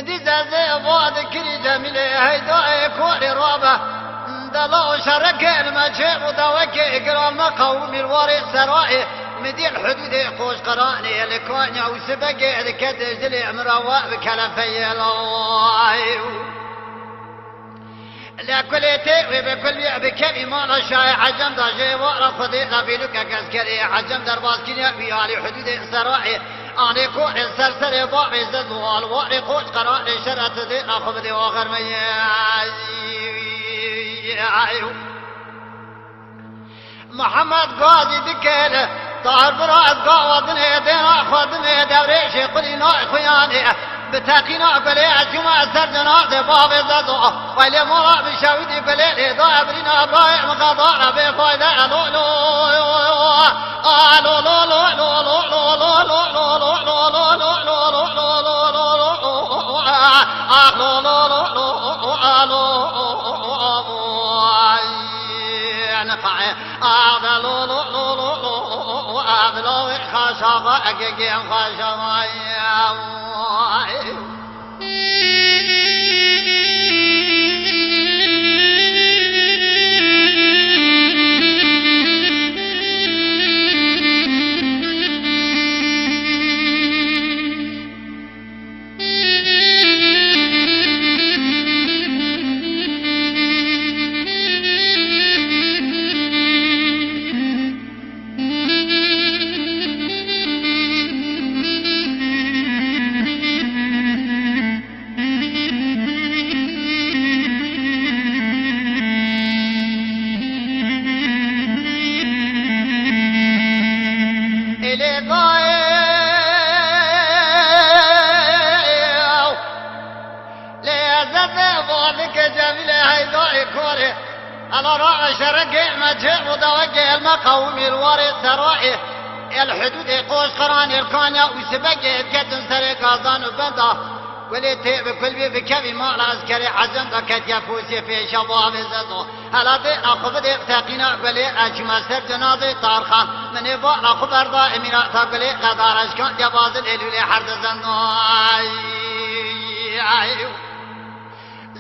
مدي زازي واد كري جميل هيدا كوري رابه دلا شرك المجيب ودوك اقرام قوم الواري سرائي مدي الحدود قوش قراني لكونيا وسبق كدجلي مروى بكلفي الله لا كل تيوي بكل بكبي ما شاي عجم داجي ورا خدي لبيلك كسكري عجم درباس كنيا بيالي حدود سرائي أنا كون سرسر بابي زدوال واري قوش قراني شرط دي أخذ دي وآخر مي محمد قاضي دكيل طاهر براد قاودني دينا خدني دوريشي قلنا خياني بتاقينا قلي عجمع سرجنا دي بابي زدو ويلي مرا بشاودي قلي دا ابرينا برايع مقاضانا بفايدة لو لو لو لو لو لو لو لو أنا راعي شرقي مجهر ودوقي المقاوم الواري سرائي الحدود قوش قراني الكانيا وسبقي كتن سري قازان وبندا وليتي بكل بكبي مال عسكري حزن دكت يفوسي في شباب زدو هلا دي أخذ دي تاقينا قولي أجمع سر جنازي طارخان من يبقى خبر دا اميرات قولي قدار أشكان جباز الإلولي حرد زنو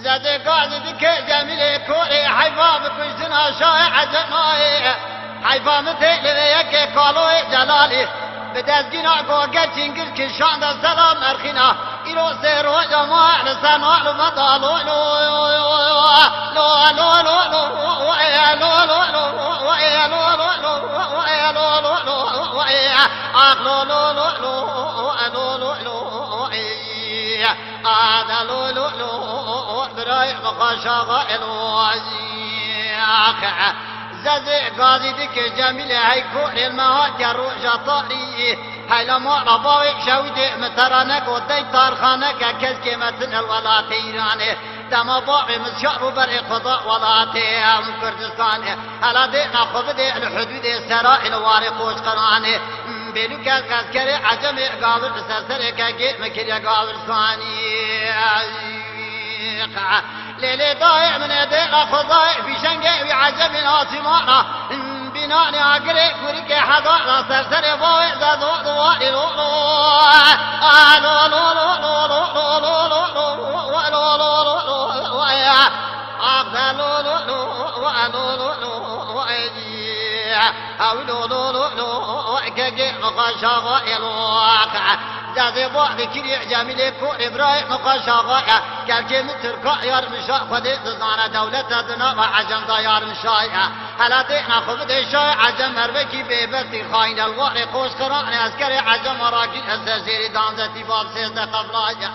زاد قاعد بك جميل كوري حيفا بكشتنا شائع جنائي حيفا مثل يك قالوا جلالي بدزقنا قوقت جنقل كشان دا سلام أرخينا إلو سيرو جماع لسنا لمدى لو لو لو لو لو لو لو لو لو لو لو براي مقاشا الوزيق زازي قاضي ديك جميل هيكو المها جرو جطاري هاي لما رباوي شاودي مترانك ودي تارخانك كزكي مثل الولات ايراني دما باقي مسشعر بري قضاء ولاتي ام كردستاني هلا دي ناخذ دي الحدود السرائل واري قوش قراني بيلوك عسكري عجمي قابل سرسري كاكي مكري قابل ثاني ليلي ضايع من يدي اخذ ضايع في شنقي وعجمي ناصمانا بناني عقري كوريك حضاء سرسري ضايع زادو ضوائي لو لو لو لو لو لو لو زادي بعد كريع جميل كون إبراهيم مقاشاغايا كالكي متركا يار مشا خدي تزانا دولة دنا وعجم دا يار مشايا هلا دينا خفد شاي عجم هربكي بيبرتي خاين الواري قوش قران عسكري عجم وراكي السزيري دانزتي باب سيزده قبلايا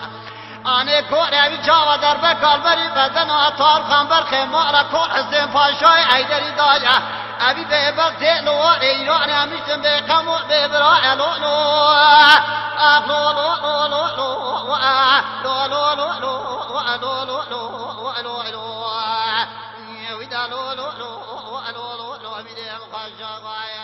آنی کوری بی چاوا در بکال بری بدن آتار خانبر خیمارا کور حسین پاشای ایدری دایا ابی به بغتی لوار ایرانی همیشتن به قمو به برای لو لو آخ لو لو لو لو لو لو لو لو لو لو لو لو لو ویدا لو لو لو لو لو لو میدیم خشاقای